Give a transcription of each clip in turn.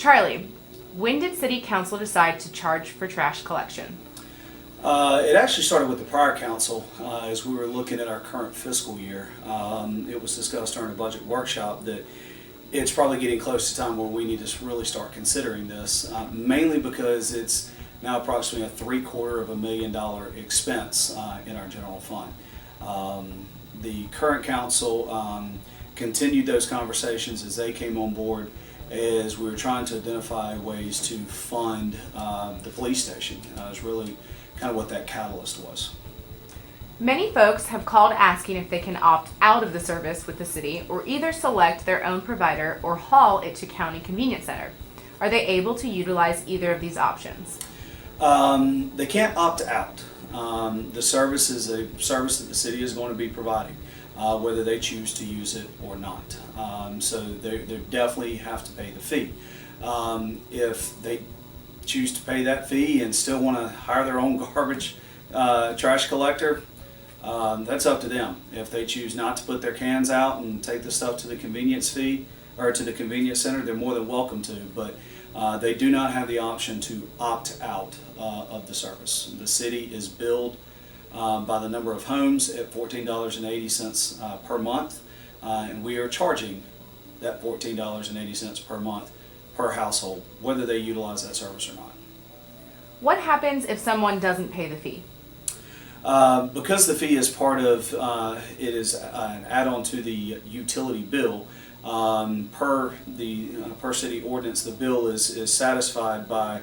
Charlie, when did City Council decide to charge for trash collection? It actually started with the prior council as we were looking at our current fiscal year. It was discussed during a budget workshop that it's probably getting close to time where we need to really start considering this, mainly because it's now approximately a $750,000 expense in our general fund. The current council continued those conversations as they came on board as we were trying to identify ways to fund the police station. Is really kind of what that catalyst was. Many folks have called asking if they can opt out of the service with the city or either select their own provider or haul it to County Convenience Center. Are they able to utilize either of these options? They can't opt out. The service is a service that the city is going to be providing, whether they choose to use it or not. So they definitely have to pay the fee. If they choose to pay that fee and still want to hire their own garbage trash collector, that's up to them. If they choose not to put their cans out and take the stuff to the convenience fee or to the convenience center, they're more than welcome to, but they do not have the option to opt out of the service. The city is billed by the number of homes at $14.80 per month, and we are charging that $14.80 per month per household, whether they utilize that service or not. What happens if someone doesn't pay the fee? Because the fee is part of, it is an add-on to the utility bill, per city ordinance, the bill is satisfied by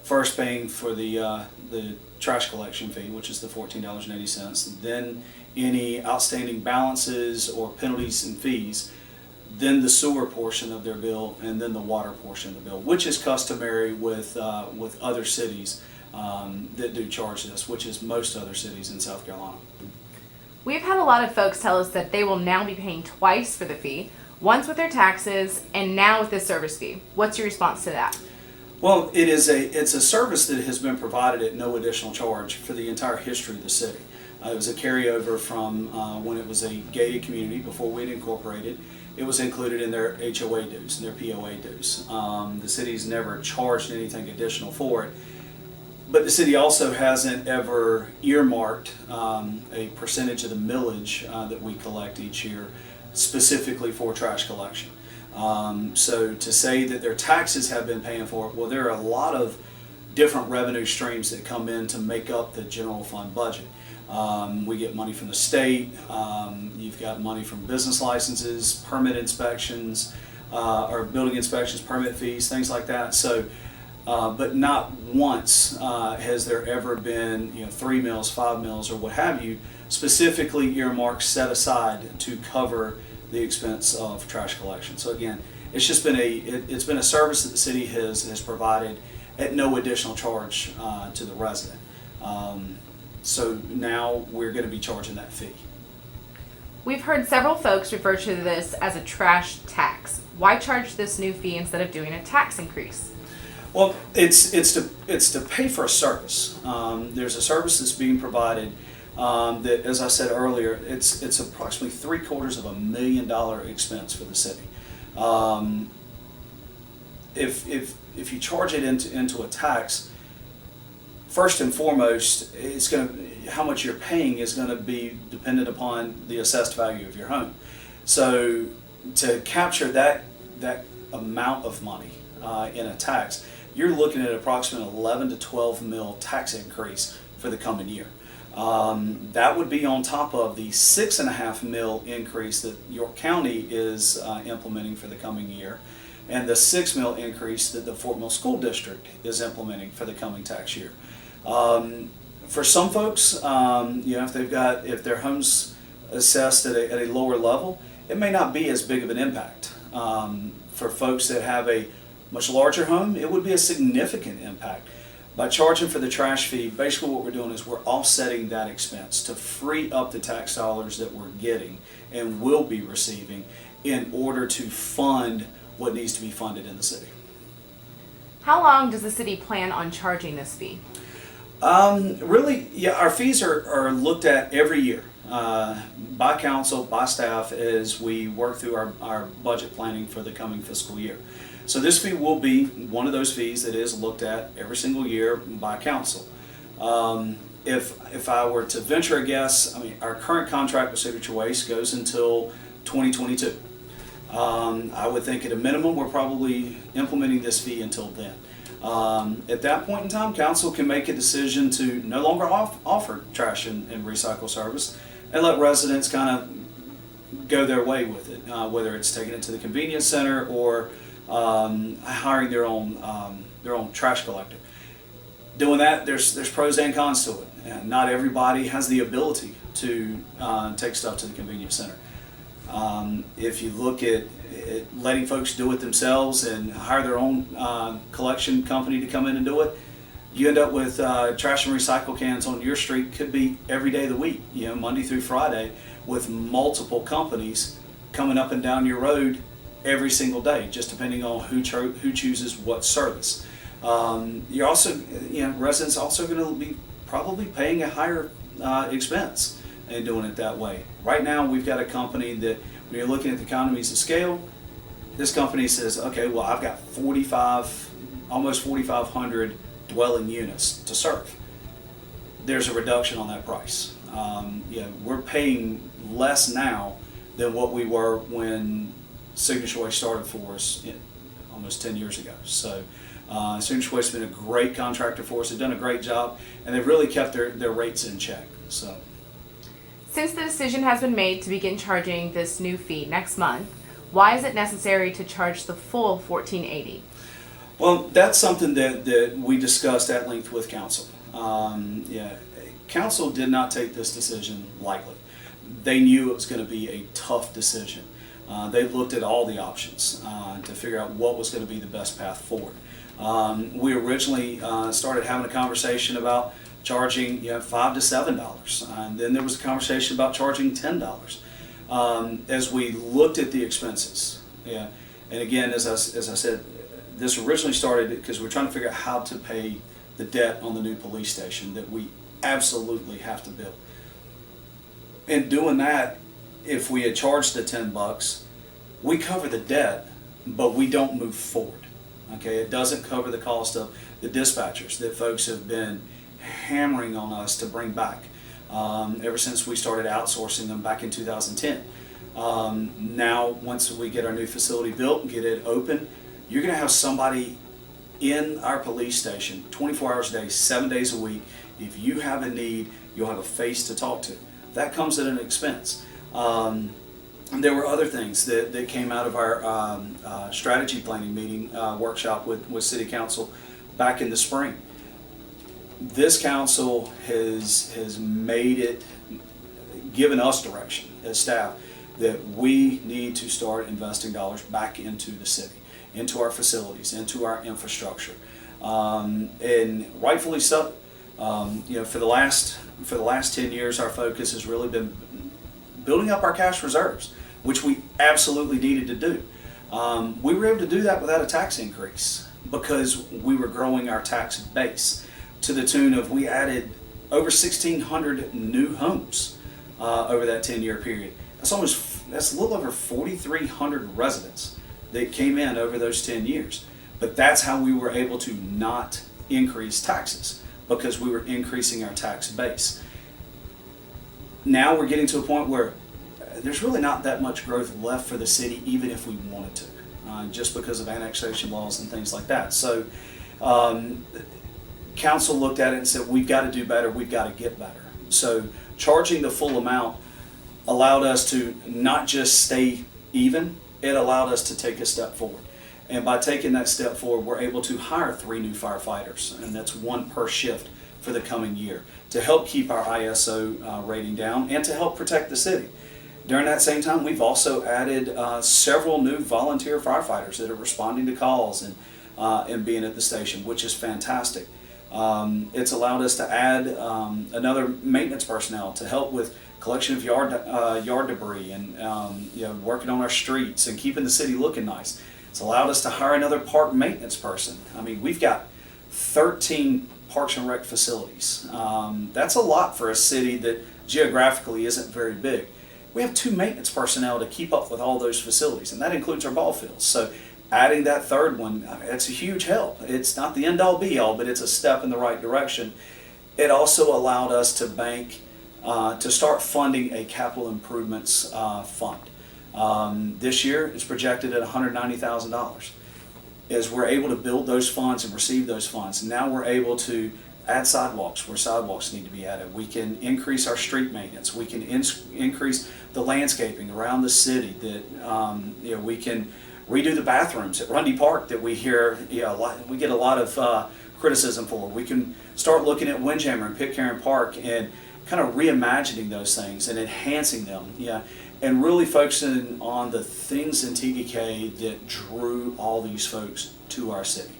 first paying for the trash collection fee, which is the $14.80, then any outstanding balances or penalties and fees, then the sewer portion of their bill, and then the water portion of the bill, which is customary with other cities that do charge this, which is most other cities in South Carolina. We've had a lot of folks tell us that they will now be paying twice for the fee, once with their taxes and now with this service fee. What's your response to that? Well, it's a service that has been provided at no additional charge for the entire history of the city. It was a carryover from when it was a gated community before we'd incorporated. It was included in their HOA dues and their POA dues. The city's never charged anything additional for it, but the city also hasn't ever earmarked a percentage of the millage that we collect each year specifically for trash collection. So to say that their taxes have been paying for it, well, there are a lot of different revenue streams that come in to make up the general fund budget. We get money from the state, you've got money from business licenses, permit inspections, or building inspections, permit fees, things like that. So, but not once has there ever been 3 mills, 5 mills, or what have you, specifically earmarked set aside to cover the expense of trash collection. So again, it's just been it's been a service that the city has provided at no additional charge to the resident. So now we're going to be charging that fee. We've heard several folks refer to this as a trash tax. Why charge this new fee instead of doing a tax increase? Well, it's to pay for a service. There's a service that's being provided that, as I said earlier, it's approximately $750,000 expense for the city. If you charge it into a tax, first and foremost, it's how much you're paying is going to be dependent upon the assessed value of your home. So to capture that amount of money in a tax, you're looking at approximately 11 to 12 mil tax increase for the coming year. That would be on top of the 6.5 mil increase that York County is implementing for the coming year, and the 6 mil increase that the Fort Mill School District is implementing for the coming tax year. For some folks, if their home's assessed at a lower level, it may not be as big of an impact. For folks that have a much larger home, it would be a significant impact. By charging for the trash fee, basically what we're doing is we're offsetting that expense to free up the tax dollars that we're getting and will be receiving in order to fund what needs to be funded in the city. How long does the city plan on charging this fee? Really, yeah, our fees are looked at every year by council, by staff, as we work through our budget planning for the coming fiscal year. So this fee will be one of those fees that is looked at every single year by council. If I were to venture a guess, I mean, our current contract with Signature Waste goes until 2022. I would think at a minimum we're probably implementing this fee until then. At that point in time, council can make a decision to no longer offer trash and recycle service and let residents kind of go their way with it, whether it's taking it to the convenience center or hiring their own trash collector. Doing that, there's pros and cons to it. And not everybody has the ability to take stuff to the convenience center. If you look at letting folks do it themselves and hire their own collection company to come in and do it, you end up with trash and recycle cans on your street, could be every day of the week, Monday through Friday, with multiple companies coming up and down your road every single day, just depending on who chooses what service. You're also, residents also going to be probably paying a higher expense in doing it that way. Right now, we've got a company that, when you're looking at the economies of scale, this company says, okay, well, I've got almost 4,500 dwelling units to serve. There's a reduction on that price. We're paying less now than what we were when Signature Waste started for us almost 10 years ago. So Signature Waste has been a great contractor for us. They've done a great job, and they've really kept their rates in check. So, since the decision has been made to begin charging this new fee next month, why is it necessary to charge the full $14.80? Well, that's something that we discussed at length with council. Council did not take this decision lightly. They knew it was going to be a tough decision. They looked at all the options to figure out what was going to be the best path forward. We originally started having a conversation about charging $5 to $7, and then there was a conversation about charging $10. As we looked at the expenses, and again, as I said, this originally started because we're trying to figure out how to pay the debt on the new police station that we absolutely have to build. In doing that, if we had charged the $10, we cover the debt, but we don't move forward. Okay, it doesn't cover the cost of the dispatchers that folks have been hammering on us to bring back ever since we started outsourcing them back in 2010. Now, once we get our new facility built and get it open, you're going to have somebody in our police station 24 hours a day, 7 days a week. If you have a need, you'll have a face to talk to. That comes at an expense. There were other things that came out of our strategy planning meeting workshop with City Council back in the spring. This council has made it, given us direction as staff, that we need to start investing dollars back into the city, into our facilities, into our infrastructure, and rightfully so. For the last 10 years, our focus has really been building up our cash reserves, which we absolutely needed to do. We were able to do that without a tax increase because we were growing our tax base to the tune of, we added over 1,600 new homes over that 10-year period. That's a little over 4,300 residents that came in over those 10 years. But that's how we were able to not increase taxes, because we were increasing our tax base. Now we're getting to a point where there's really not that much growth left for the city, even if we wanted to, just because of annexation laws and things like that. So council looked at it and said, we've got to do better, we've got to get better. So charging the full amount allowed us to not just stay even, it allowed us to take a step forward. And by taking that step forward, we're able to hire 3 new firefighters, and that's 1 per shift for the coming year, to help keep our ISO rating down and to help protect the city. During that same time, we've also added several new volunteer firefighters that are responding to calls and being at the station, which is fantastic. It's allowed us to add another maintenance personnel to help with collection of yard debris and working on our streets and keeping the city looking nice. It's allowed us to hire another park maintenance person. I mean, we've got 13 Parks and Rec facilities. That's a lot for a city that geographically isn't very big. We have 2 maintenance personnel to keep up with all those facilities, and that includes our ball fields. So Adding that third one, it's a huge help. It's not the end all be all, but it's a step in the right direction. It also allowed us to to start funding a capital improvements fund. This year it's projected at $190,000. As we're able to build those funds and receive those funds, now we're able to add sidewalks where sidewalks need to be added. We can increase our street maintenance. We can increase the landscaping around the city. That we can redo the bathrooms at Rundy Park that we hear we get a lot of criticism for. We can start looking at Windjammer and Pitcairn Park and kind of reimagining those things and enhancing them. And really focusing on the things in TDK that drew all these folks to our city.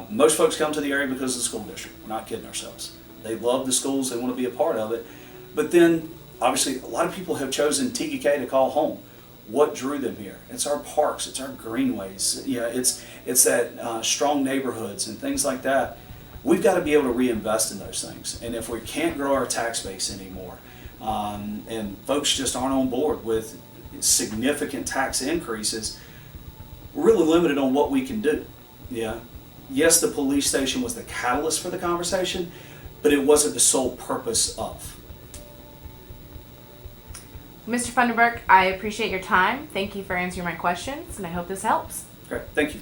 Most folks come to the area because of the school district. We're not kidding ourselves. They love the schools, they want to be a part of it. But then, obviously, a lot of people have chosen TDK to call home. What drew them here? It's our parks, it's our greenways, it's that strong neighborhoods and things like that. We've got to be able to reinvest in those things. And if we can't grow our tax base anymore, and folks just aren't on board with significant tax increases, we're really limited on what we can do. Yes, the police station was the catalyst for the conversation, but it wasn't the sole purpose of. Mr. Funderburk, I appreciate your time. Thank you for answering my questions, and I hope this helps. Great, thank you.